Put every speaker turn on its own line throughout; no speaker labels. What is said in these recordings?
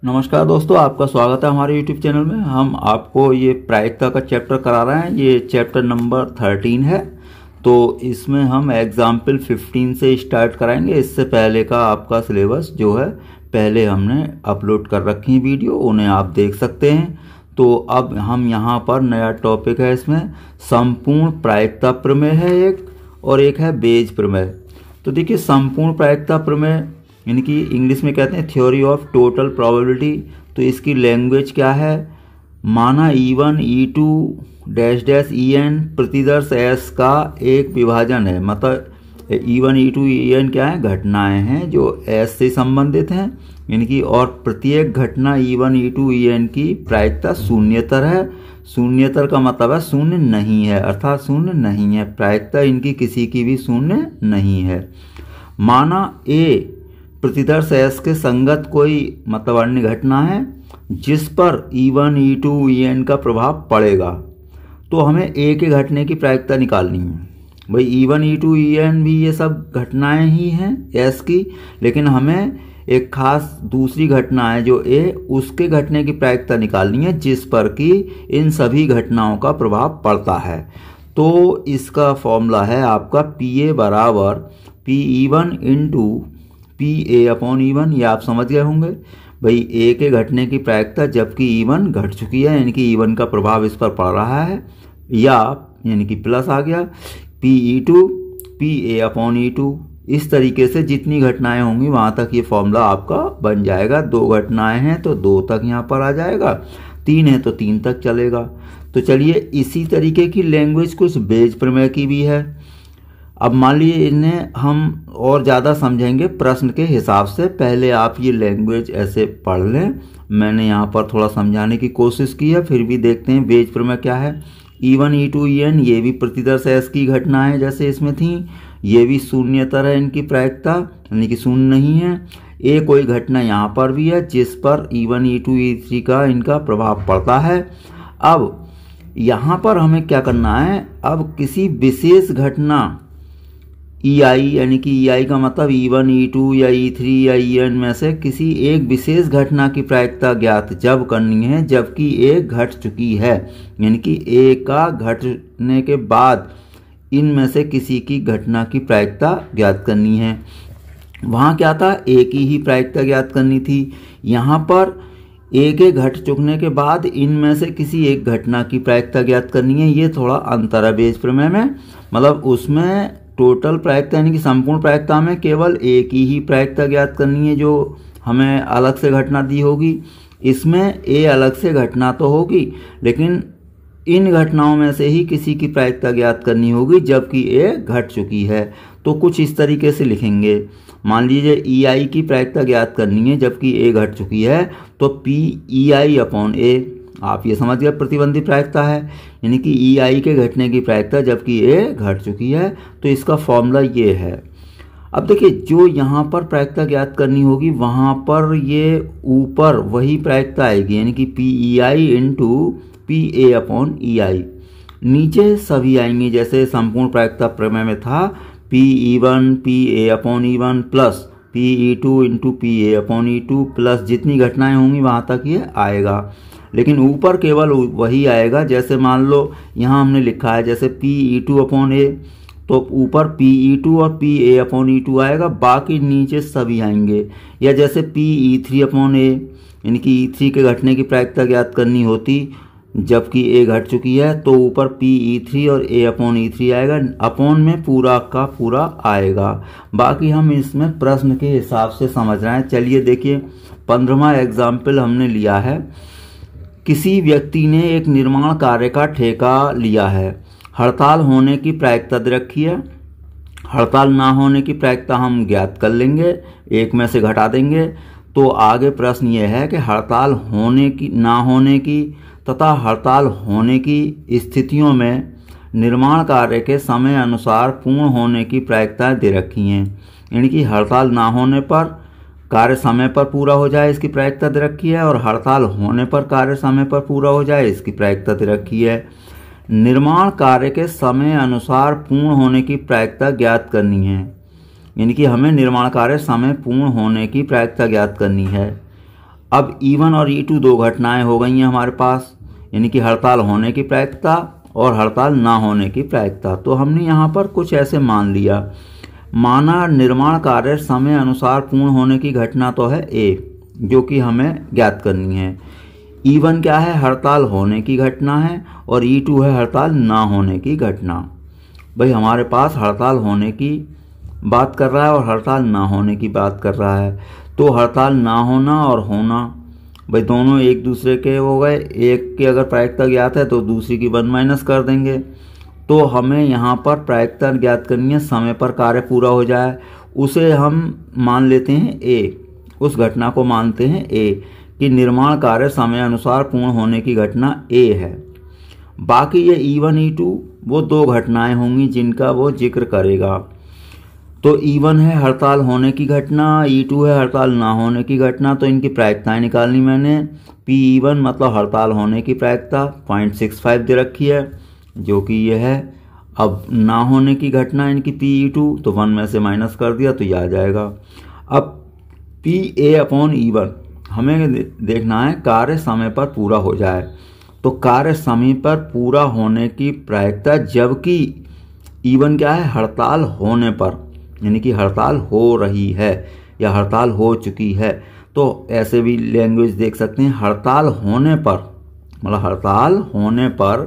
नमस्कार दोस्तों, आपका स्वागत है हमारे YouTube चैनल में। हम आपको ये प्रायिकता का चैप्टर करा रहे हैं। ये चैप्टर नंबर 13 है। तो इसमें हम एग्जाम्पल 15 से स्टार्ट कराएंगे। इससे पहले का आपका सिलेबस जो है पहले हमने अपलोड कर रखी है वीडियो, उन्हें आप देख सकते हैं। तो अब हम यहाँ पर नया टॉपिक है, इसमें संपूर्ण प्रायिकता प्रमेय है एक, और एक है बेज प्रमेय। तो देखिए, संपूर्ण प्रायिकता प्रमेय यानी कि इंग्लिश में कहते हैं थ्योरी ऑफ टोटल प्रोबेबिलिटी। तो इसकी लैंग्वेज क्या है? माना E1 E2 dash dash En प्रतिदर्श S का एक विभाजन है। मतलब E1 E2 En क्या है? घटनाएं हैं जो S से संबंधित हैं, यानी कि, और प्रत्येक घटना E1 E2 En की प्रायिकता शून्यतर है। शून्यतर का मतलब है शून्य नहीं है, अर्थात शून्य नहीं है। प्रायिकता इनकी किसी की भी शून्य नहीं है। माना A प्रतिदर्श S के संगत कोई मतलब अन्य घटना है जिस पर E1 E2 En का प्रभाव पड़ेगा। तो हमें A के घटने की प्रायिकता निकालनी है। भाई E1 E2 En भी ये सब घटनाएं ही हैं S की, लेकिन हमें एक खास दूसरी घटना है जो A, उसके घटने की प्रायिकता निकालनी है जिस पर कि इन सभी घटनाओं का प्रभाव पड़ता है। तो इसका फॉर्मूला है आपका PA बराबर PE1 into PA upon E1। ये आप समझ गए होंगे। भाई A के घटने की प्रायिकता जबकि E1 घट चुकी है, यानी कि E1 का प्रभाव इस पर पड़ रहा है, या यानी कि प्लस आ गया PE2 PA अपॉन E2। इस तरीके से जितनी घटनाएं होंगी वहां तक ये फॉर्मूला आपका बन जाएगा। 2 घटनाएं हैं तो 2 तक यहाँ पर आ जाएगा, 3 है तो 3 तक चलेगा। तो चलिए, इसी तरीके की लैंग्वेज कुछ बेज प्रमेय की भी है। अब मान लीजिए इन्हें हम और ज़्यादा समझेंगे प्रश्न के हिसाब से। पहले आप ये लैंग्वेज ऐसे पढ़ लें। मैंने यहाँ पर थोड़ा समझाने की कोशिश की है, फिर भी देखते हैं बेज प्रमेय क्या है। E1 E2 En ये भी प्रतिदर्श S की घटनाएं जैसे इसमें थी, ये भी शून्यतर है इनकी प्रायिकता, यानी कि शून्य नहीं है। एक कोई घटना यहाँ पर भी है जिस पर E1 E2 E3 का इनका प्रभाव पड़ता है। अब यहाँ पर हमें क्या करना है? अब किसी विशेष घटना EI, यानी कि EI का मतलब E1 E2 या E3 या En में से किसी एक विशेष घटना की प्रायिकता ज्ञात जब करनी है जबकि A घट चुकी है, यानी कि A का घटने के बाद इनमें से किसी की घटना की प्रायिकता ज्ञात करनी है। वहाँ क्या था? A की ही प्रायिकता ज्ञात करनी थी। यहाँ पर A के घट चुकने के बाद इनमें से किसी एक घटना की प्रायिकता ज्ञात करनी है। ये थोड़ा अंतर है बेज प्रमेय में। मतलब उसमें टोटल प्रायिकता यानी कि संपूर्ण प्रायिकता में केवल A की ही प्रायिकता ज्ञात करनी है जो हमें अलग से घटना दी होगी। इसमें A अलग से घटना तो होगी, लेकिन इन घटनाओं में से ही किसी की प्रायिकता ज्ञात करनी होगी जबकि A घट चुकी है। तो कुछ इस तरीके से लिखेंगे। मान लीजिए EI की प्रायिकता ज्ञात करनी है जबकि A घट चुकी है, तो PEI अपॉन A। आप ये समझ गए प्रतिबंधी प्रायिकता है, यानी कि EI के घटने की प्रायिकता जबकि A घट चुकी है। तो इसका फॉर्मूला ये है। अब देखिए, जो यहाँ पर प्रायिकता ज्ञात करनी होगी वहाँ पर ये ऊपर वही प्रायिकता आएगी, यानी कि PEI into PA upon EI। नीचे सभी आएंगे जैसे संपूर्ण प्रायिकता प्रमेय में था, PE1 PA upon E1 plus PE2 into PA upon E2 plus जितनी घटनाएं होंगी वहाँ तक ये आएगा। लेकिन ऊपर केवल वही आएगा। जैसे मान लो यहाँ हमने लिखा है जैसे PE2 अपॉन A, तो ऊपर PE2 और PA अपॉन E2 आएगा, बाकी नीचे सभी आएंगे। या जैसे PE3 अपॉन A, यानी कि E3 के घटने की प्रायिकता ज्ञात करनी होती जबकि A घट चुकी है, तो ऊपर PE3 और A अपॉन E3 आएगा। अपॉन में पूरा का पूरा आएगा। बाकी हम इसमें प्रश्न के हिसाब से समझ रहे हैं। चलिए देखिए, 15वां एग्जाम्पल हमने लिया है। किसी व्यक्ति ने एक निर्माण कार्य का ठेका लिया है। हड़ताल होने की प्रायिकता दे रखी है। हड़ताल ना होने की प्रायिकता हम ज्ञात कर लेंगे, एक में से घटा देंगे। तो आगे प्रश्न ये है कि हड़ताल होने की, ना होने की तथा हड़ताल होने की स्थितियों में निर्माण कार्य के समय अनुसार पूर्ण होने की प्रायिकताएं दे रखी हैं। यानी कि हड़ताल ना होने पर कार्य समय पर पूरा हो जाए इसकी प्रायिकता दे रखी है, और हड़ताल होने पर कार्य समय पर पूरा हो जाए इसकी प्रायिकता दे रखी है। निर्माण कार्य के समय अनुसार पूर्ण होने की प्रायिकता ज्ञात करनी है, यानी कि हमें निर्माण कार्य समय पूर्ण होने की प्रायिकता ज्ञात करनी है। अब E1 और E2 दो घटनाएं हो गई हैं हमारे पास, यानी कि हड़ताल होने की प्रायिकता और हड़ताल ना होने की प्रायिकता। तो हमने यहाँ पर कुछ ऐसे मान लिया, माना निर्माण कार्य समय अनुसार पूर्ण होने की घटना तो है A, जो कि हमें ज्ञात करनी है। E1 क्या है, हड़ताल होने की घटना है, और E2 है हड़ताल ना होने की घटना। भाई हमारे पास हड़ताल होने की बात कर रहा है और हड़ताल ना होने की बात कर रहा है। तो हड़ताल ना होना और होना, भाई दोनों एक दूसरे के हो गए। एक की अगर प्रायिकता ज्ञात है तो दूसरी की 1 माइनस कर देंगे। तो हमें यहाँ पर प्रायिकता ज्ञात करनी है, समय पर कार्य पूरा हो जाए, उसे हम मान लेते हैं A, उस घटना को मानते हैं A कि निर्माण कार्य समय अनुसार पूर्ण होने की घटना A है। बाकी ये E1 E2 वो दो घटनाएं होंगी जिनका वो जिक्र करेगा। तो E1 है हड़ताल होने की घटना, E2 है हड़ताल ना होने की घटना। तो इनकी प्रायिकताएं निकालनी मैंने। PE1 मतलब हड़ताल होने की प्रायिकता 0.65 दे रखी है, जो कि ये है। अब ना होने की घटना इनकी PE2, तो 1 में से माइनस कर दिया तो ये आ जाएगा। अब PA/E1 हमें देखना है कार्य समय पर पूरा हो जाए। तो कार्य समय पर पूरा होने की प्रायिकता, जबकि E1 क्या है, हड़ताल होने पर, यानी कि हड़ताल हो रही है या हड़ताल हो चुकी है। तो ऐसे भी लैंग्वेज देख सकते हैं, हड़ताल होने पर, मतलब हड़ताल होने पर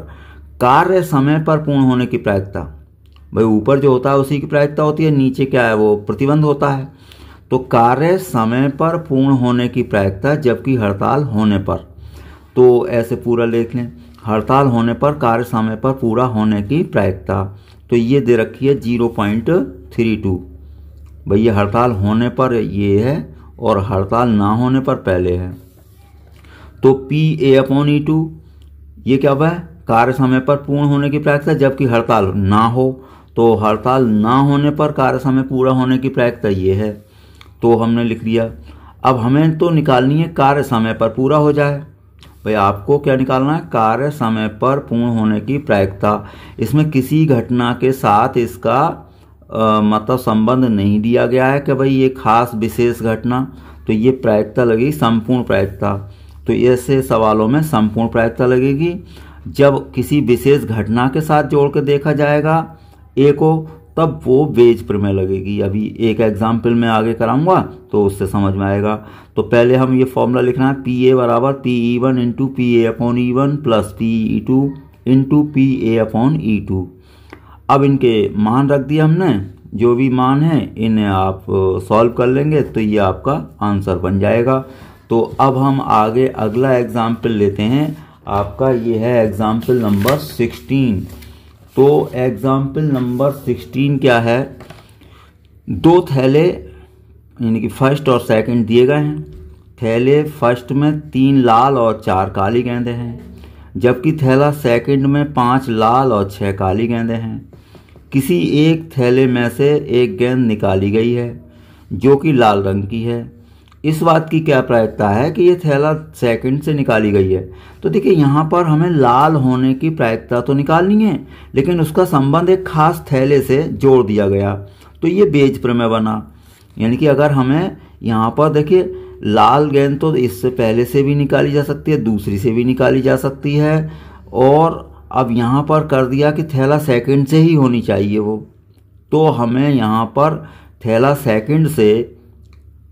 कार्य समय पर पूर्ण होने की प्रायिकता। भाई ऊपर जो होता है उसी की प्रायिकता होती है, नीचे क्या है, वो प्रतिबंध होता है। तो कार्य समय पर पूर्ण होने की प्रायिकता, जबकि हड़ताल होने पर। तो ऐसे पूरा लिख लें, हड़ताल होने पर कार्य समय पर पूरा होने की प्रायिकता। तो ये दे रखी है 0.32। भाई ये हड़ताल होने पर ये है और हड़ताल ना होने पर पहले है। तो PA/E2 ये क्या हुआ है, कार्य समय पर पूर्ण होने की प्रायिकता, जबकि हड़ताल ना हो। तो हड़ताल ना होने पर कार्य समय पूरा होने की प्रायिकता ये है। तो हमने लिख लिया। अब हमें तो निकालनी है कार्य समय पर पूरा हो जाए। भाई आपको क्या निकालना है, कार्य समय पर पूर्ण होने की प्रायिकता। इसमें किसी घटना के साथ इसका मतलब संबंध नहीं दिया गया है कि भाई ये खास विशेष घटना, तो ये प्रायिकता लगेगी संपूर्ण प्रायिकता। तो ऐसे सवालों में संपूर्ण प्रायिकता लगेगी। जब किसी विशेष घटना के साथ जोड़ के देखा जाएगा A को, तब वो वेज प्रमेय लगेगी। अभी एक एग्जाम्पल में आगे कराऊंगा तो उससे समझ में आएगा। तो पहले हम ये फॉर्मूला लिखना है, PA बराबर PE1 into PA/E1 plus PE2 into PA/E2। अब इनके मान रख दिए हमने, जो भी मान है इन्हें आप सॉल्व कर लेंगे तो ये आपका आंसर बन जाएगा। तो अब हम आगे अगला एग्जाम्पल लेते हैं। आपका ये है एग्जाम्पल नंबर 16। तो एग्जाम्पल नंबर 16 क्या है, दो थैले यानी कि फर्स्ट और सेकंड दिए गए हैं। थैले फर्स्ट में 3 लाल और 4 काली गेंदें हैं, जबकि थैला सेकंड में 5 लाल और 6 काली गेंदें हैं। किसी एक थैले में से एक गेंद निकाली गई है जो कि लाल रंग की है। इस बात की क्या प्रायिकता है कि ये थैला सेकंड से निकाली गई है। तो देखिए यहाँ पर हमें लाल होने की प्रायिकता तो निकालनी है, लेकिन उसका संबंध एक खास थैले से जोड़ दिया गया, तो ये बेज प्रमेय बना। यानी कि अगर हमें यहाँ पर देखिए, लाल गेंद तो इससे पहले से भी निकाली जा सकती है, दूसरी से भी निकाली जा सकती है, और अब यहाँ पर कर दिया कि थैला सेकंड से ही होनी चाहिए वो। तो हमें यहाँ पर थैला सेकंड से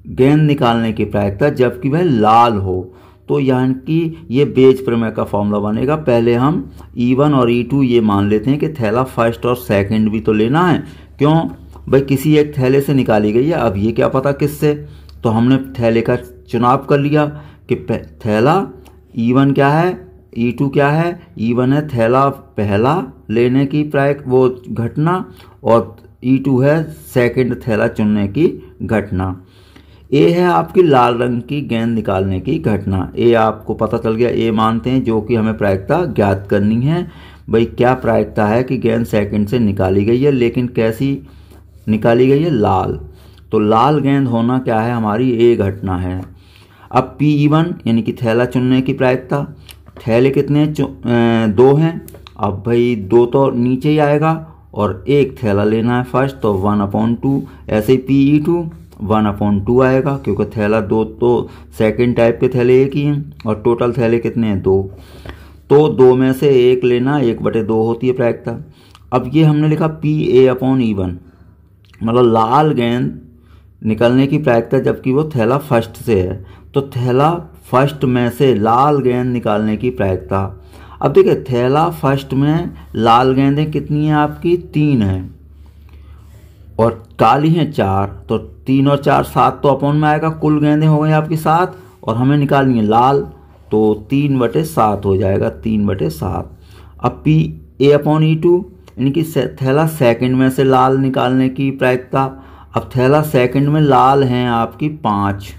गेंद निकालने की प्रायिकता, जबकि वह लाल हो। तो यानी कि ये बेज प्रमेय का फॉर्मूला बनेगा। पहले हम E1 और E2 ये मान लेते हैं कि थैला फर्स्ट और सेकंड भी तो लेना है। क्यों भाई, किसी एक थैले से निकाली गई है, अब ये क्या पता किससे। तो हमने थैले का चुनाव कर लिया कि थैला E1 क्या है, E2 क्या है। E1 है थैला पहला लेने की वो घटना, और E2 है सेकंड थैला चुनने की घटना। A है आपकी लाल रंग की गेंद निकालने की घटना। A आपको पता चल गया, A मानते हैं, जो कि हमें प्रायिकता ज्ञात करनी है। भाई क्या प्रायिकता है कि गेंद सेकंड से निकाली गई है, लेकिन कैसी निकाली गई है, लाल। तो लाल गेंद होना क्या है, हमारी A घटना है। अब PE1 यानी कि थैला चुनने की प्रायिकता, थैले कितने 2 हैं। अब भाई 2 तो नीचे ही आएगा और एक थैला लेना है फर्स्ट, तो 1/2। ऐसे ही PE2, 1/2 आएगा, क्योंकि थैला 2 तो सेकंड टाइप के थैले एक ही हैं और टोटल थैले कितने हैं 2। तो 2 में से 1 लेना, 1/2 होती है प्रायिकता। अब ये हमने लिखा PA/E1, मतलब लाल गेंद निकलने की प्रायिकता जबकि वो थैला फर्स्ट से है, तो थैला फर्स्ट में से लाल गेंद निकालने की प्रायिकता। अब देखिए थैला फर्स्ट में लाल गेंदें कितनी हैं आपकी 3 हैं और काली हैं 4, तो 3 और 4 7 तो अपॉन में आएगा, कुल गेंदें हो गई आपकी 7 और हमें निकालनी है लाल, तो 3/7 हो जाएगा, 3/7। अब PA/E2 यानी कि थैला सेकंड में से लाल निकालने की प्रायिकता। अब थैला सेकंड में लाल हैं आपकी 5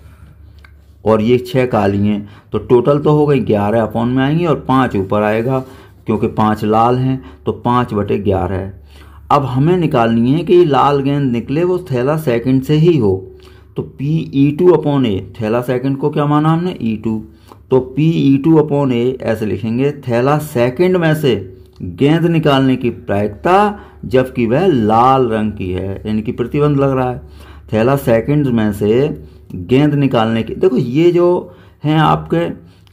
और ये 6 काली हैं, तो टोटल तो हो गई 11 अपॉन में आएंगी और 5 ऊपर आएगा क्योंकि 5 लाल हैं, तो 5/11 है। अब हमें निकालनी है कि ये लाल गेंद निकले वो थैला सेकंड से ही हो, तो PE2/A, थैला सेकंड को क्या माना हमने E2, तो PE2/A ऐसे लिखेंगे, थैला सेकंड में से गेंद निकालने की प्रायिकता जबकि वह लाल रंग की है, यानी कि प्रतिबंध लग रहा है। थैला सेकंड में से गेंद निकालने की, देखो ये जो हैं आपके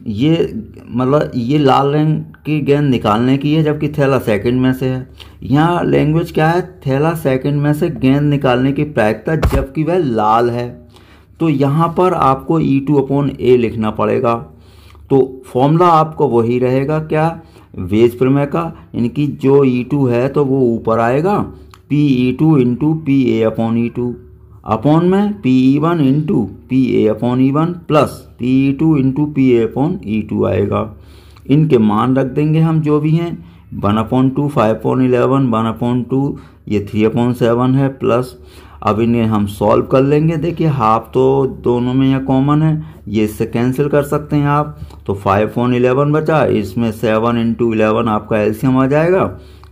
ये मतलब ये लाल रंग की गेंद निकालने की है जबकि थैला सेकंड में से है। यहाँ लैंग्वेज क्या है, थैला सेकंड में से गेंद निकालने की प्रायिकता जबकि वह लाल है, तो यहाँ पर आपको E2/A लिखना पड़ेगा। तो फॉर्मूला आपको वही रहेगा क्या, वेज प्रमेय का, यानी कि जो E2 है तो वो ऊपर आएगा PE2 × PA/E2 अपॉन में PE1 × PA/E1 plus PE2 × PA/E2 आएगा। इनके मान रख देंगे हम जो भी हैं, 1/2 5/11, 1/2 ये 3/7 है प्लस। अब इन्हें हम सॉल्व कर लेंगे। देखिए हाफ तो दोनों में यहाँ कॉमन है, ये इससे कैंसिल कर सकते हैं आप, तो 5/11 बचा, इसमें 7 × 11 आपका एलसीएम आ जाएगा,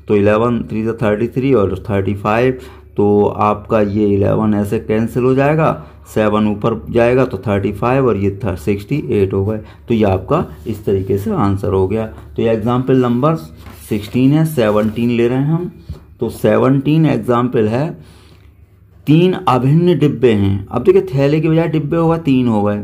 तो 11 3 33 और 35, तो आपका ये 11 ऐसे कैंसिल हो जाएगा, 7 ऊपर जाएगा तो 35 और ये 68 हो गए। तो ये आपका इस तरीके से आंसर हो गया। तो ये एग्जाम्पल नंबर 16 है, 17 ले रहे हैं हम। तो 17 एग्जाम्पल है, 3 अभिन्न डिब्बे हैं। अब देखिए थैले की बजाय डिब्बे होगा, 3 हो गए।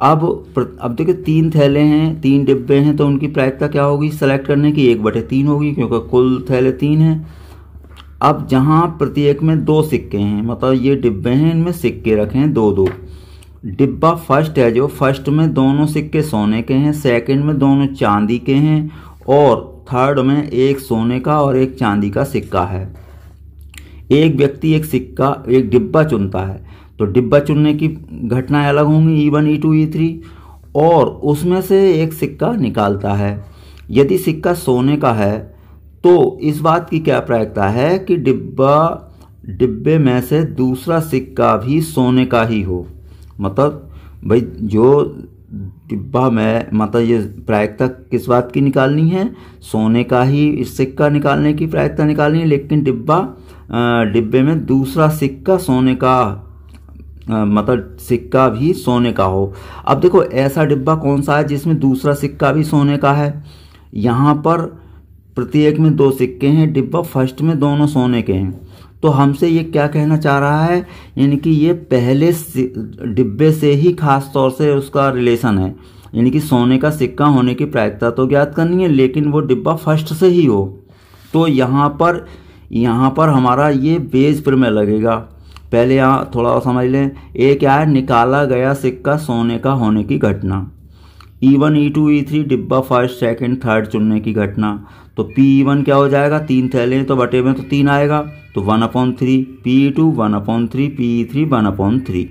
अब देखिए 3 थैले हैं, 3 डिब्बे हैं, तो उनकी प्रायिकता क्या होगी सेलेक्ट करने की, 1/3 होगी क्योंकि कुल थैले 3 हैं। अब जहाँ प्रत्येक में 2 सिक्के हैं, मतलब ये डिब्बे हैं, इनमें सिक्के रखे हैं 2-2। डिब्बा फर्स्ट है, जो फर्स्ट में दोनों सिक्के सोने के हैं, सेकंड में दोनों चांदी के हैं और थर्ड में एक सोने का और एक चांदी का सिक्का है। एक व्यक्ति एक डिब्बा चुनता है, तो डिब्बा चुनने की घटनाएं अलग होंगी, E1 E2 E3, और उसमें से एक सिक्का निकालता है। यदि सिक्का सोने का है तो इस बात की क्या प्रायिकता है कि डिब्बे में से दूसरा सिक्का भी सोने का ही हो। मतलब भाई जो डिब्बा में, मतलब ये प्रायिकता किस बात की निकालनी है, सोने का ही इस सिक्का निकालने की प्रायिकता निकालनी है, लेकिन डिब्बे में दूसरा सिक्का सोने का, मतलब सिक्का भी सोने का हो। अब देखो ऐसा डिब्बा कौन सा है जिसमें दूसरा सिक्का भी सोने का है। यहाँ पर प्रत्येक में 2 सिक्के हैं, डिब्बा फर्स्ट में दोनों सोने के हैं, तो हमसे ये क्या कहना चाह रहा है, यानी कि ये पहले डिब्बे से ही खास तौर से उसका रिलेशन है, यानी कि सोने का सिक्का होने की प्रायिकता तो ज्ञात करनी है लेकिन वो डिब्बा फर्स्ट से ही हो। तो यहाँ पर हमारा ये बेस प्रमेय लगेगा। पहले यहाँ थोड़ा और समझ लें, ये क्या है, निकाला गया सिक्का सोने का होने की घटना। E1 E2 E3 डिब्बा फर्स्ट सेकंड थर्ड चुनने की घटना। तो PE1 क्या हो जाएगा, 3 थैले हैं तो बटे में तो 3 आएगा, तो 1/3, PE2 1/3, PE3 1/3।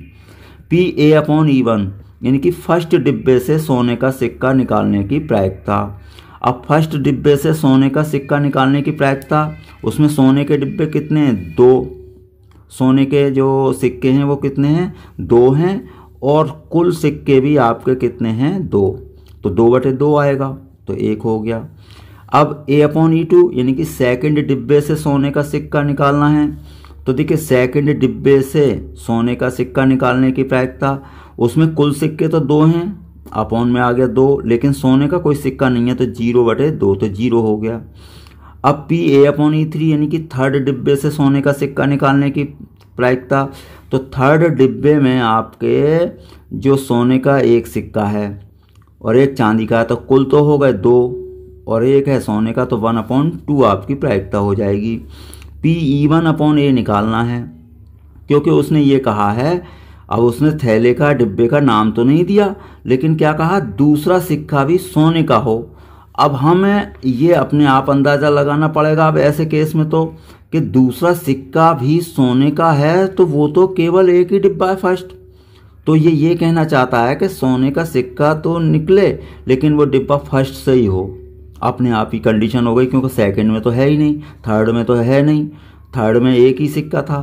PA/E1 यानी कि फर्स्ट डिब्बे से सोने का सिक्का निकालने की प्रायिकता। अब फर्स्ट डिब्बे से सोने का सिक्का निकालने की प्रायिकता, उसमें सोने के डिब्बे कितने हैं, 2। सोने के जो सिक्के हैं वो कितने हैं, 2 हैं, और कुल सिक्के भी आपके कितने हैं, 2, तो 2/2 आएगा, तो 1 हो गया। अब A/E2 यानी कि सेकंड डिब्बे से सोने का सिक्का निकालना है, तो देखिए सेकंड डिब्बे से सोने का सिक्का निकालने की प्रायिकता, उसमें कुल सिक्के तो 2 हैं, अपॉन में आ गया 2, लेकिन सोने का कोई सिक्का नहीं है तो 0/2, तो 0 हो गया। अब PA/E3 यानी कि थर्ड डिब्बे से सोने का सिक्का निकालने की प्रायिकता। तो थर्ड डिब्बे में आपके जो सोने का एक सिक्का है और एक चांदी का है, तो कुल तो हो गए 2 और एक है सोने का, तो 1/2 आपकी प्रायिकता हो जाएगी। P/E1/A निकालना है, क्योंकि उसने ये कहा है, अब उसने थैले का डिब्बे का नाम तो नहीं दिया, लेकिन क्या कहा, दूसरा सिक्का भी सोने का हो। अब हमें ये अपने आप अंदाज़ा लगाना पड़ेगा अब ऐसे केस में तो, कि दूसरा सिक्का भी सोने का है तो वो तो केवल एक ही डिब्बा है फर्स्ट। तो ये कहना चाहता है कि सोने का सिक्का तो निकले लेकिन वो डिब्बा फर्स्ट से ही हो। अपने आप ही कंडीशन हो गई, क्योंकि सेकंड में तो है ही नहीं, थर्ड में तो है नहीं, थर्ड में एक ही सिक्का था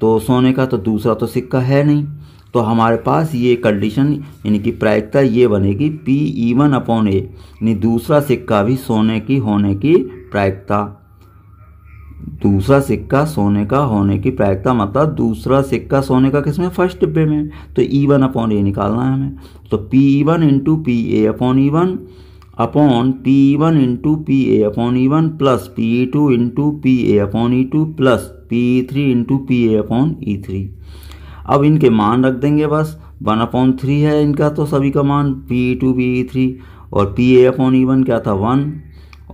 तो सोने का, तो दूसरा तो सिक्का है नहीं। तो हमारे पास ये कंडीशन यानी कि प्रायिकता ये बनेगी P/E1/A, यानी दूसरा सिक्का भी सोने की होने की प्रायिकता। दूसरा सिक्का सोने का होने की प्रायिकता मतलब दूसरा सिक्का सोने का किसमें, फर्स्ट डिब्बे में। तो E1/A निकालना है हमें। तो P1 × PA/E1 upon P1 × PA/E1 plus P2 × PA/E2 plus P3 × PA/E3। अब इनके मान रख देंगे बस। 1/3 है इनका तो सभी का मान, P2 PE3, और PA/E1 क्या था 1,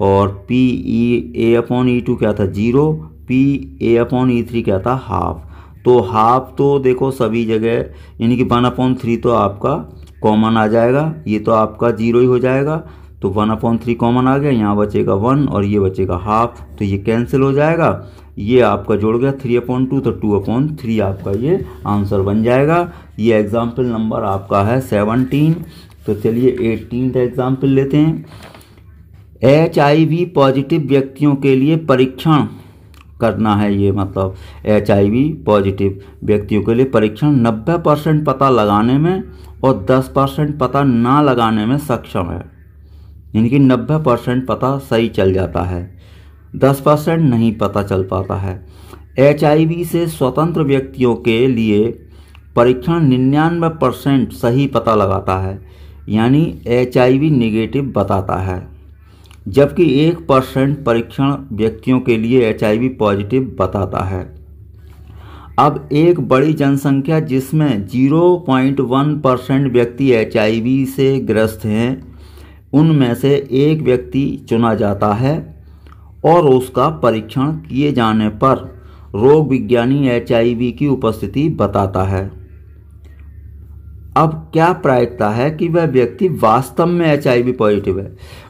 और PA/E2 क्या था 0, PA/E3 क्या था हाफ। तो हाफ तो देखो सभी जगह यानी कि 1/3 तो आपका कॉमन आ जाएगा, ये तो आपका 0 ही हो जाएगा। तो 1/3 कॉमन आ गया, यहाँ बचेगा 1 और ये बचेगा हाफ, तो ये कैंसिल हो जाएगा। ये आपका जुड़ गया 3/2, तो 2/3 आपका ये आंसर बन जाएगा। ये एग्जाम्पल नंबर आपका है 17। तो चलिए 18th एग्जाम्पल लेते हैं। HIV पॉजिटिव व्यक्तियों के लिए परीक्षण करना है, ये मतलब HIV पॉजिटिव व्यक्तियों के लिए परीक्षण 90% पता लगाने में और 10% पता ना लगाने में सक्षम है, यानी कि 90% पता सही चल जाता है, 10% नहीं पता चल पाता है। HIV से स्वतंत्र व्यक्तियों के लिए परीक्षण 99% सही पता लगाता है, यानी HIV नेगेटिव बताता है, जबकि 1% परीक्षण व्यक्तियों के लिए HIV पॉजिटिव बताता है। अब एक बड़ी जनसंख्या जिसमें 0.1% व्यक्ति HIV से ग्रस्त हैं, उनमें से एक व्यक्ति चुना जाता है और उसका परीक्षण किए जाने पर रोग विज्ञानी HIV की उपस्थिति बताता है। अब क्या प्रायिकता है कि वह व्यक्ति वास्तव में HIV पॉजिटिव है।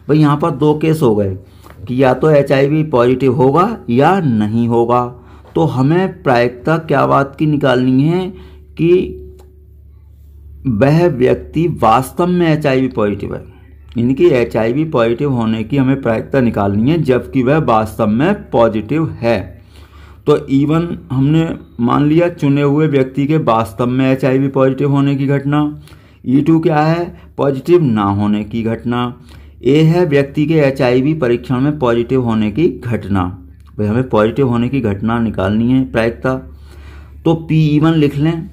भाई यहाँ पर 2 केस हो गए कि या तो HIV पॉजिटिव होगा या नहीं होगा। तो हमें प्रायिकता क्या बात की निकालनी है कि वह व्यक्ति वास्तव में HIV पॉजिटिव है, यानी कि HIV पॉजिटिव होने की हमें प्रायिकता निकालनी है जबकि वह वास्तव में पॉजिटिव है। तो E1 हमने मान लिया चुने हुए व्यक्ति के वास्तव में HIV पॉजिटिव होने की घटना। E2 क्या है, पॉजिटिव ना होने की घटना। A है व्यक्ति के HIV परीक्षण में पॉजिटिव होने की घटना। भाई हमें पॉजिटिव होने की घटना निकालनी है प्रायिकता। तो P/E1 लिख लें।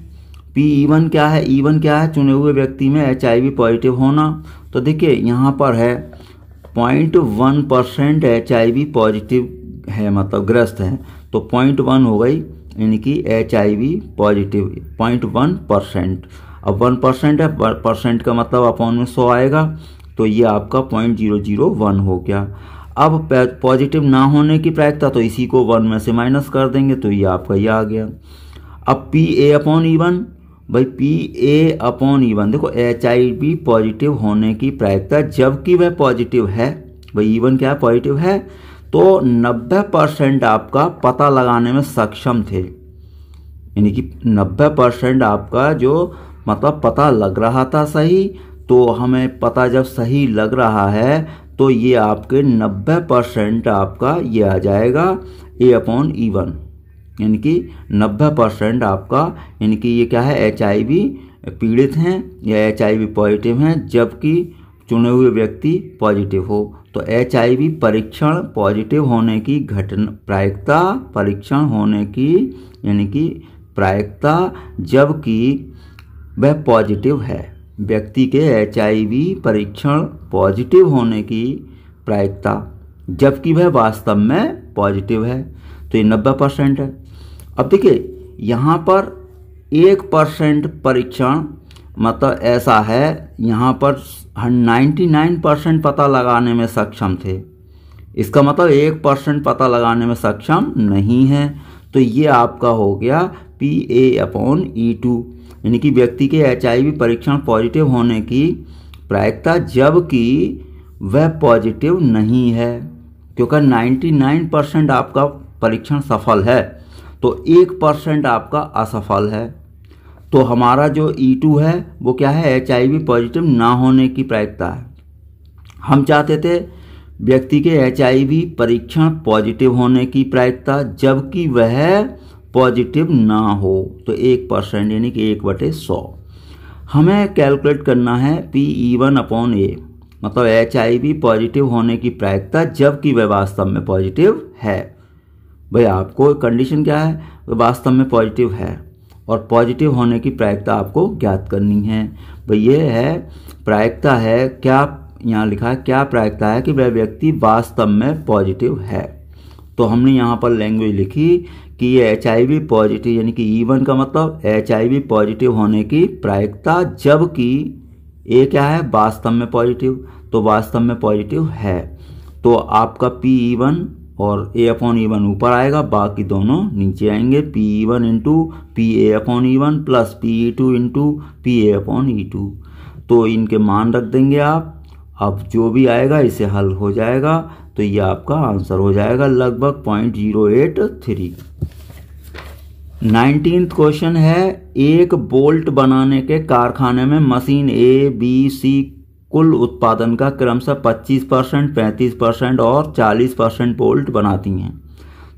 P/E1 क्या है, E1 क्या है, चुने हुए व्यक्ति में HIV पॉजिटिव होना। तो देखिए यहाँ पर है 0.1% HIV पॉजिटिव है, मतलब ग्रस्त है, तो 0.1 हो गई, यानी कि HIV पॉजिटिव 0.1%। अब 1% है, परसेंट का मतलब अपॉन में 100 आएगा, तो ये आपका 0.001 हो गया। अब पॉजिटिव ना होने की प्रायिकता, तो इसी को 1 में से माइनस कर देंगे, तो ये आपका ये आ गया। अब PA/E1, भाई PA/E1 देखो HIV पॉजिटिव होने की प्रायिकता जबकि वह पॉजिटिव है, भाई E1 क्या पॉजिटिव है, तो 90% आपका पता लगाने में सक्षम थे, यानी कि 90% आपका जो मतलब पता लग रहा था सही। तो हमें पता जब सही लग रहा है तो ये आपके 90% आपका ये आ जाएगा A/E1, यानी कि 90% आपका, यानी कि ये क्या है, HIV पीड़ित हैं या HIV पॉजिटिव हैं जबकि चुने हुए व्यक्ति पॉजिटिव हो। तो HIV परीक्षण पॉजिटिव होने की घटना प्रायिकता, परीक्षण होने की यानी कि प्रायिकता जबकि वह पॉजिटिव है, व्यक्ति के HIV परीक्षण पॉजिटिव होने की प्रायिकता जबकि वह वास्तव में पॉजिटिव है, तो ये 90% है। अब देखिए यहाँ पर 1% परीक्षण मतलब ऐसा है, यहाँ पर 99% पता लगाने में सक्षम थे, इसका मतलब 1% पता लगाने में सक्षम नहीं है। तो ये आपका हो गया PA/E2, यानी कि व्यक्ति के HIV परीक्षण पॉजिटिव होने की प्रायिकता जबकि वह पॉजिटिव नहीं है, क्योंकि 99% आपका परीक्षण सफल है तो 1% आपका असफल है। तो हमारा जो E2 है वो क्या है, HIV पॉजिटिव ना होने की प्रायिकता है। हम चाहते थे व्यक्ति के HIV परीक्षण पॉजिटिव होने की प्रायिकता जबकि वह पॉजिटिव ना हो, तो 1% यानी कि 1/100। हमें कैलकुलेट करना है PE1/A, मतलब HIV पॉजिटिव होने की प्रायिकता जबकि वह वास्तव में पॉजिटिव है। भाई आपको कंडीशन क्या है, वह वास्तव में पॉजिटिव है और पॉजिटिव होने की प्रायिकता आपको ज्ञात करनी है। भाई ये है प्रायिकता है, क्या यहाँ लिखा है, क्या प्रायिकता है कि वह व्यक्ति वास्तव में पॉजिटिव है। तो हमने यहाँ पर लैंग्वेज लिखी कि ये HIV पॉजिटिव यानी कि E1 का मतलब HIV पॉजिटिव होने की प्रायिकता जबकि ए क्या है, वास्तव में पॉजिटिव, तो वास्तव में पॉजिटिव है। तो आपका PE1 और A/E1 ऊपर आएगा, बाकी दोनों नीचे आएंगे। PE1 into PA/E1 plus PE2 into PA/E2। तो इनके मान रख देंगे आप। अब जो भी आएगा इसे हल हो जाएगा, तो ये आपका आंसर हो जाएगा लगभग 0.083। 19th क्वेश्चन है, एक बोल्ट बनाने के कारखाने में मशीन ABC कुल उत्पादन का क्रमशः 25%, 35% और 40% बोल्ट बनाती हैं।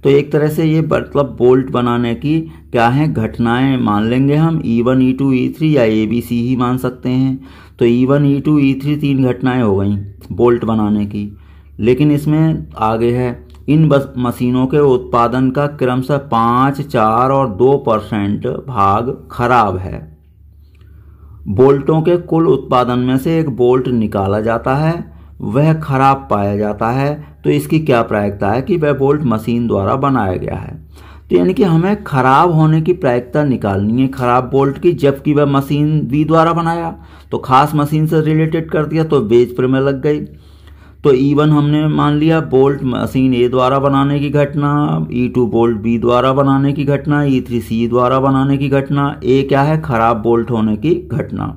तो एक तरह से ये मतलब बोल्ट बनाने की क्या है, घटनाएं मान लेंगे हम, E1, E2, E3 या ABC ही मान सकते हैं। तो E1, E2, E3 3 घटनाएं हो गई बोल्ट बनाने की। लेकिन इसमें आगे है, इन मशीनों के उत्पादन का क्रमशः 5, 4 और 2% भाग खराब है। बोल्टों के कुल उत्पादन में से एक बोल्ट निकाला जाता है, वह खराब पाया जाता है, तो इसकी क्या प्रायिकता है कि वह बोल्ट मशीन द्वारा बनाया गया है। तो यानी कि हमें खराब होने की प्रायिकता निकालनी है खराब बोल्ट की, जबकि वह मशीन B द्वारा बनाया, तो खास मशीन से रिलेटेड कर दिया तो बेज पर में लग गई। तो E1 हमने मान लिया बोल्ट मशीन A द्वारा बनाने की घटना, E2 बोल्ट B द्वारा बनाने की घटना, E3 C द्वारा बनाने की घटना, A क्या है, खराब बोल्ट होने की घटना।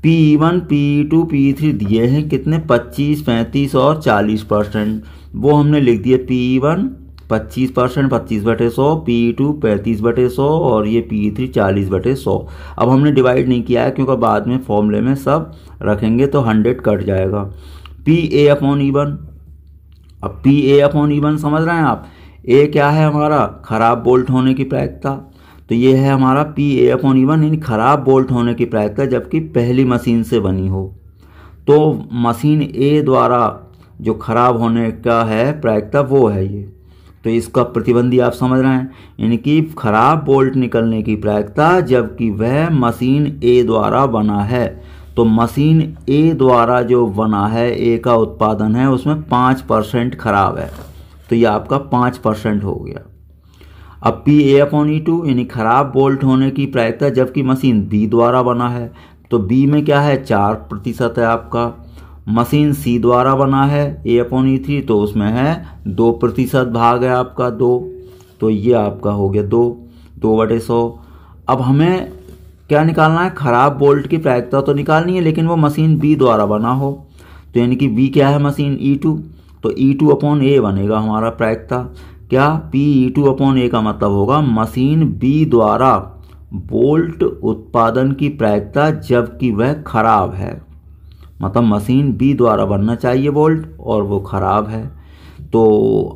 PE1, PE2, PE3 दिए हैं कितने, 25, 35 और 40%। वो हमने लिख दिए PE1 25%, 25/100, PE2 35/100 और ये PE3 40/100। अब हमने डिवाइड नहीं किया है क्योंकि बाद में फॉर्मूले में सब रखेंगे तो 100 कट जाएगा। PA/E1, अब PA/E1 समझ रहे हैं आप, A क्या है हमारा, खराब बोल्ट होने की प्रायिकता, तो ये है हमारा PA/E1 यानी खराब बोल्ट होने की प्रायिकता जबकि पहली मशीन से बनी हो। तो मशीन A द्वारा जो खराब होने का है प्रायिकता वो है ये, तो इसका प्रतिबंधी आप समझ रहे हैं, यानी कि खराब बोल्ट निकलने की प्रायिकता जबकि वह मशीन A द्वारा बना है। तो मशीन A द्वारा जो बना है, A का उत्पादन है उसमें 5% खराब है, तो ये आपका 5% हो गया। अब PA/E2 यानी खराब बोल्ट होने की प्रायिकता जबकि मशीन B द्वारा बना है, तो B में क्या है, 4% है आपका। मशीन C द्वारा बना है A/E3, तो उसमें है 2% भाग है आपका 2, तो ये आपका हो गया 2/100। अब हमें क्या निकालना है, खराब बोल्ट की प्रायिकता तो निकालनी है लेकिन वो मशीन B द्वारा बना हो, तो यानी कि B क्या है, मशीन E2, तो E2/A बनेगा हमारा प्रायिकता। क्या, PE2/A का मतलब होगा मशीन B द्वारा बोल्ट उत्पादन की प्रायिकता जबकि वह खराब है, मतलब मशीन B द्वारा बनना चाहिए बोल्ट और वो खराब है। तो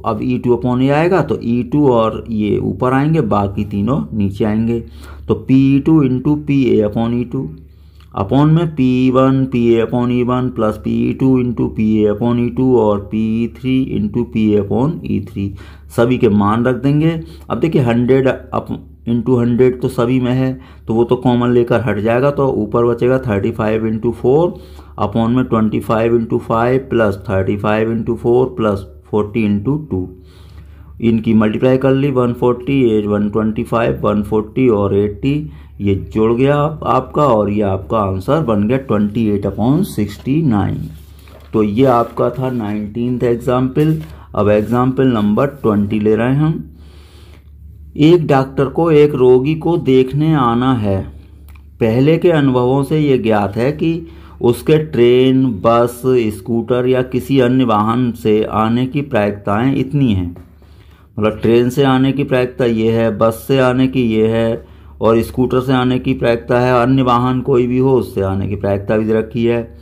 अब E2/A आएगा, तो E2 और ये ऊपर आएंगे, बाकी तीनों नीचे आएंगे। तो PE2 इंटू PA/E2 अपॉन में PE1 PA/E1 plus PE2 into PA/E2 और PE3 इंटू PA/E3 सभी के मान रख देंगे। अब देखिए 100 इंटू 100 तो सभी में है, तो वो तो कॉमन लेकर हट जाएगा, तो ऊपर बचेगा 35 इंटू 4 अपॉन में 25 into 5 plus 35 into 4 plus 40 into 2। इनकी मल्टीप्लाई कर ली, 140, 125, 140 और 80, ये जुड़ गया आपका, और ये आपका आंसर बन गया 28/69। तो ये आपका था 19th एग्जाम्पल। अब एग्जाम्पल नंबर 20 ले रहे हैं हम। एक डॉक्टर को एक रोगी को देखने आना है। पहले के अनुभवों से ये ज्ञात है कि उसके ट्रेन, बस, स्कूटर या किसी अन्य वाहन से आने की प्रायिकताएं इतनी हैं। मतलब ट्रेन से आने की प्रायिकता ये है, बस से आने की ये है, और स्कूटर से आने की प्रायिकता है, अन्य वाहन कोई भी हो उससे आने की प्रायिकता भी रखी है।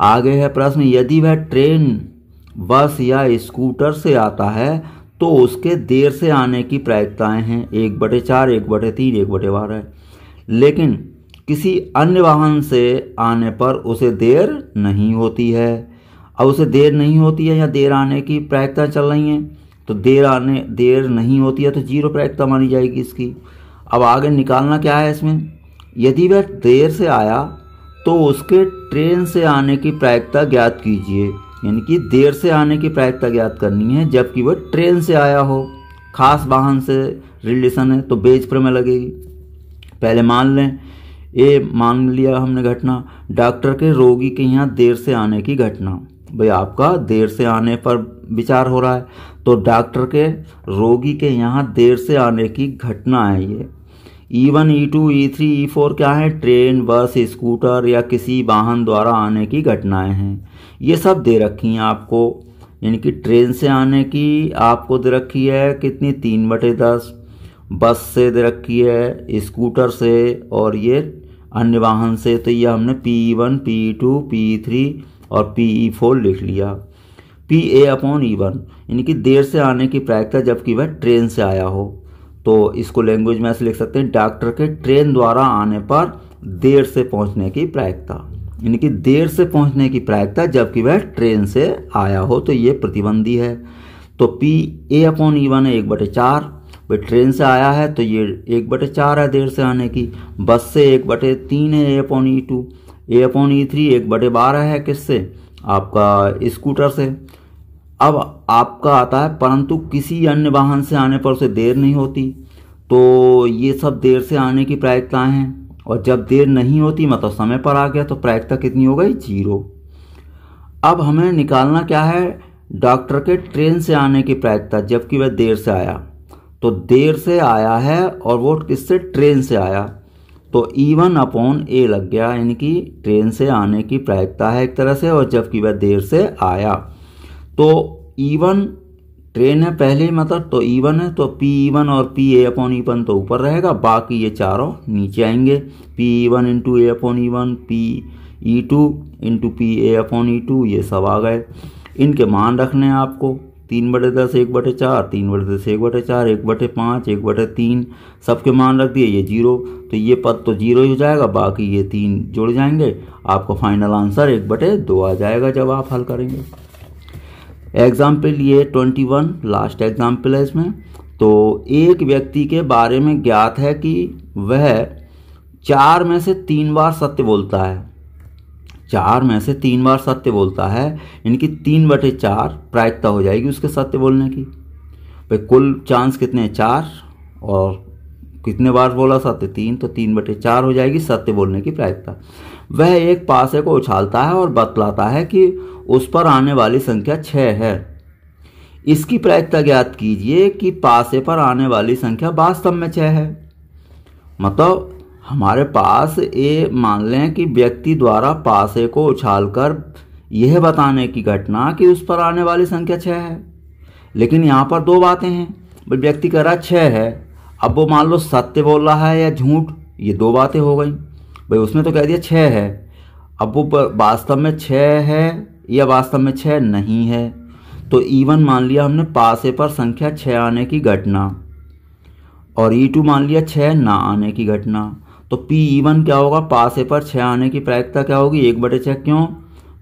आगे है प्रश्न, यदि वह ट्रेन, बस या स्कूटर से आता है तो उसके देर से आने की प्रायिकताएं हैं 1/4, 1/3, 1/12। लेकिन किसी अन्य वाहन से आने पर उसे देर नहीं होती है। अब उसे देर नहीं होती है या देर आने की प्रायिकता चल रही हैं, तो देर नहीं होती है तो 0 प्रायिकता मानी जाएगी इसकी। अब आगे निकालना क्या है इसमें, यदि वह देर से आया तो उसके ट्रेन से आने की प्रायिकता ज्ञात कीजिए। यानी कि देर से आने की प्रायिकता ज्ञात करनी है जबकि वह ट्रेन से आया हो। खास वाहन से रिलेशन है तो बेज प्रमेय लगेगी। पहले मान लें, मान लिया हमने घटना, डॉक्टर के रोगी के यहाँ देर से आने की घटना। भाई आपका देर से आने पर विचार हो रहा है, तो डॉक्टर के रोगी के यहाँ देर से आने की घटना है ये। E1, E2, E3, E4 क्या है, ट्रेन, बस, स्कूटर या किसी वाहन द्वारा आने की घटनाएं हैं। ये सब दे रखी हैं आपको। यानी कि ट्रेन से आने की आपको दे रखी है कितनी, 3/10, बस से दे रखी है, स्कूटर से, और ये अन्य वाहन से। तो ये हमने PE1, PE2, PE3 और PE4 लिख लिया। PA/E1 यानी कि देर से आने की प्रायिकता जबकि वह ट्रेन से आया हो। तो इसको लैंग्वेज में ऐसे लिख सकते हैं, डॉक्टर के ट्रेन द्वारा आने पर देर से पहुंचने की प्रायिकता। यानी कि देर से पहुंचने की प्रायिकता जबकि वह ट्रेन से आया हो, तो ये प्रतिबंधी है। तो PA/E1 है 1/4, भाई ट्रेन से आया है तो ये 1/4 है देर से आने की। बस से 1/3 है A/E2। A/E3 1/12 है किससे, आपका स्कूटर से। अब आपका आता है परंतु किसी अन्य वाहन से आने पर उसे देर नहीं होती। तो ये सब देर से आने की प्रायिकताएं हैं, और जब देर नहीं होती मतलब समय पर आ गया तो प्रायिकता कितनी हो गई, 0। अब हमें निकालना क्या है, डॉक्टर के ट्रेन से आने की प्रायिकता जबकि वह देर से आया। तो देर से आया है और वो किससे, ट्रेन से आया, तो E1/A लग गया। यानी कि ट्रेन से आने की प्रायिकता है एक तरह से, और जबकि वह देर से आया। तो E1 ट्रेन है पहले ही मतलब, तो E1 है, तो PE1 और PA/E1 तो ऊपर रहेगा, बाकी ये चारों नीचे आएंगे। PE1 × A/E1, PE2 × PA/E2, ये सब आ गए। इनके मान रखने हैं आपको, 3/10, 1/4, 3/10, 1/4, 1/5, 1/3, सबके मान रख दिए, ये 0। तो ये पद तो 0 ही हो जाएगा, बाकी ये 3 जुड़ जाएंगे, आपको फाइनल आंसर 1/2 आ जाएगा जब आप हल करेंगे। एग्जाम्पल ये 21 लास्ट एग्जाम्पल है इसमें। तो एक व्यक्ति के बारे में ज्ञात है कि वह 4 में से 3 बार सत्य बोलता है। 4 में से 3 बार सत्य बोलता है, इनकी 3/4 प्रायिकता हो जाएगी उसके सत्य बोलने की। भाई कुल चांस कितने हैं, 4, और कितने बार बोला सत्य, 3, तो 3/4 हो जाएगी सत्य बोलने की प्रायिकता। वह एक पासे को उछालता है और बतलाता है कि उस पर आने वाली संख्या 6 है। इसकी प्रायिकता ज्ञात कीजिए कि पासे पर आने वाली संख्या वास्तव में 6 है। मतलब हमारे पास ये मान लें कि व्यक्ति द्वारा पासे को उछालकर यह बताने की घटना कि उस पर आने वाली संख्या 6 है। लेकिन यहाँ पर 2 बातें हैं, व्यक्ति कह रहा 6 है, अब वो मान लो सत्य बोल रहा है या झूठ, ये 2 बातें हो गई। भाई उसने तो कह दिया 6 है, अब वो वास्तव में 6 है या वास्तव में 6 नहीं है। तो E1 मान लिया हमने पासे पर संख्या 6 आने की घटना, और E2 मान लिया 6 ना आने की घटना। तो PE1 क्या होगा, पासे पर 6 आने की प्रायिकता क्या होगी, 1/6। क्यों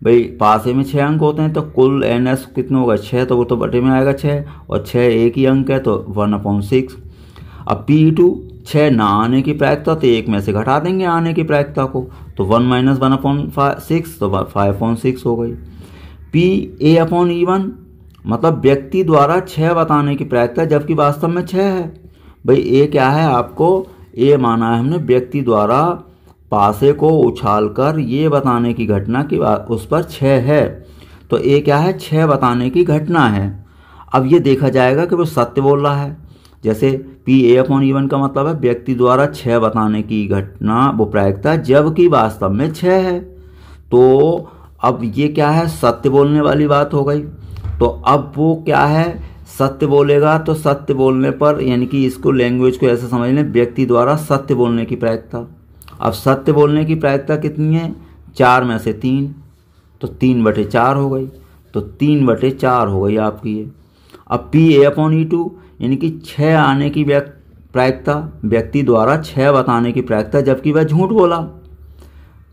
भाई, पासे में 6 अंक होते हैं तो कुल NS कितना होगा, 6, तो वो तो बटे में आएगा 6, और 6 एक ही अंक है तो 1/6। अब PE2 6 ना आने की प्रायिकता, तो 1 में से घटा देंगे आने की प्रायिकता को, तो 1 - 1/6 तो 5/6 हो गई। PA/E1 मतलब व्यक्ति द्वारा 6 बताने की प्रायिकता जबकि वास्तव में 6 है। भाई ए क्या है, आपको ए माना है हमने व्यक्ति द्वारा पासे को उछालकर ये बताने की घटना की उस पर 6 है, तो ए क्या है, 6 बताने की घटना है। अब ये देखा जाएगा कि वो सत्य बोल रहा है। जैसे पी ए अपॉन E1 का मतलब है व्यक्ति द्वारा 6 बताने की घटना वो प्रायिकता जबकि वास्तव में 6 है। तो अब ये क्या है, सत्य बोलने वाली बात हो गई। तो अब वो क्या है, सत्य बोलेगा, तो सत्य बोलने पर यानी कि इसको लैंग्वेज को ऐसे समझ लें, व्यक्ति द्वारा सत्य बोलने की प्रायिकता। अब सत्य बोलने की प्रायिकता कितनी है, 4 में से 3, तो 3/4 हो गई, तो 3/4 हो गई आपकी ये। अब पी ए अपॉन E2 यानी कि 6 आने की प्रायिकता, व्यक्ति द्वारा 6 बताने की प्रायिकता जबकि वह झूठ बोला,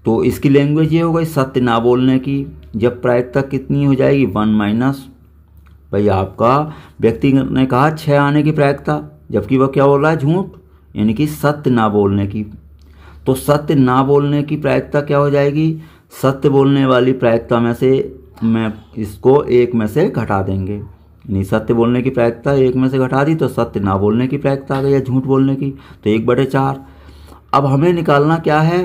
तो इसकी लैंग्वेज ये हो गई सत्य ना बोलने की। जब प्रायिकता कितनी हो जाएगी, 1 माइनस, भाई आपका व्यक्ति ने कहा 6 आने की प्रायिकता जबकि वह क्या बोल रहा है, झूठ, यानी कि सत्य ना बोलने की। तो सत्य ना बोलने की प्रायिकता क्या हो जाएगी, सत्य बोलने वाली प्रायिकता में से मैं इसको 1 में से घटा देंगे, यानी सत्य बोलने की प्रायिकता 1 में से घटा दी तो सत्य ना बोलने की प्रायिकता आ गई या झूठ बोलने की, तो 1/4। अब हमें निकालना क्या है,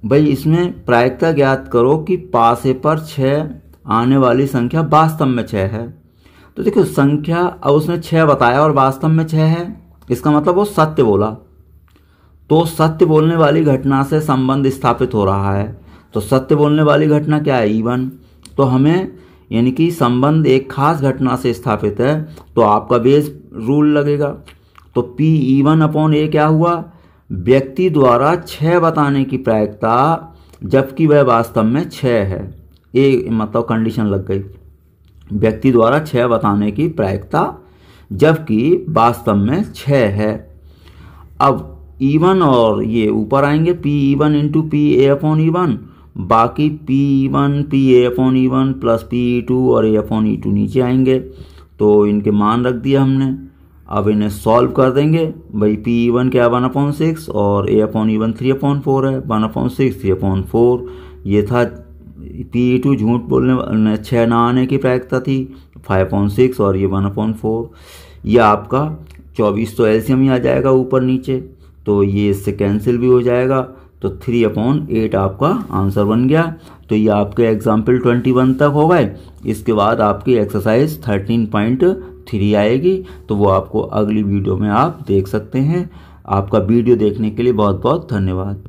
भाई इसमें प्रायिकता ज्ञात करो कि पासे पर 6 आने वाली संख्या वास्तव में 6 है। तो देखो संख्या, अब उसने 6 बताया और वास्तव में 6 है, इसका मतलब वो सत्य बोला, तो सत्य बोलने वाली घटना से संबंध स्थापित हो रहा है। तो सत्य बोलने वाली घटना क्या है, E1, तो हमें यानी कि संबंध एक खास घटना से स्थापित है, तो आपका बेस रूल लगेगा। तो पी E1 अपॉन ए क्या हुआ, व्यक्ति द्वारा 6 बताने की प्रायिकता जबकि वह वास्तव में 6 है, ये मतलब कंडीशन लग गई, व्यक्ति द्वारा 6 बताने की प्रायिकता जबकि वास्तव में 6 है। अब E1 और ये ऊपर आएंगे, P E1 into P A upon E1, बाकी P E1 P A upon E1 plus P E2 और ए अपॉन E2 नीचे आएंगे, तो इनके मान रख दिया हमने। अब इन्हें सॉल्व कर देंगे, भाई पी E1 क्या 1/6 और ए अपॉन E1 3/4 है, 1/6 3/4, ये था पी E2 झूठ बोलने 6 ना आने की प्रायिकता थी 5/6 और ये 1/4, ये आपका 24, तो एलसीएम ही आ जाएगा ऊपर नीचे, तो ये इससे कैंसिल भी हो जाएगा, तो 3/8 आपका आंसर बन गया। तो ये आपके एग्जाम्पल 21 तक हो गए। इसके बाद आपकी एक्सरसाइज 13.3 आएगी, तो वो आपको अगली वीडियो में आप देख सकते हैं। आपका वीडियो देखने के लिए बहुत बहुत धन्यवाद।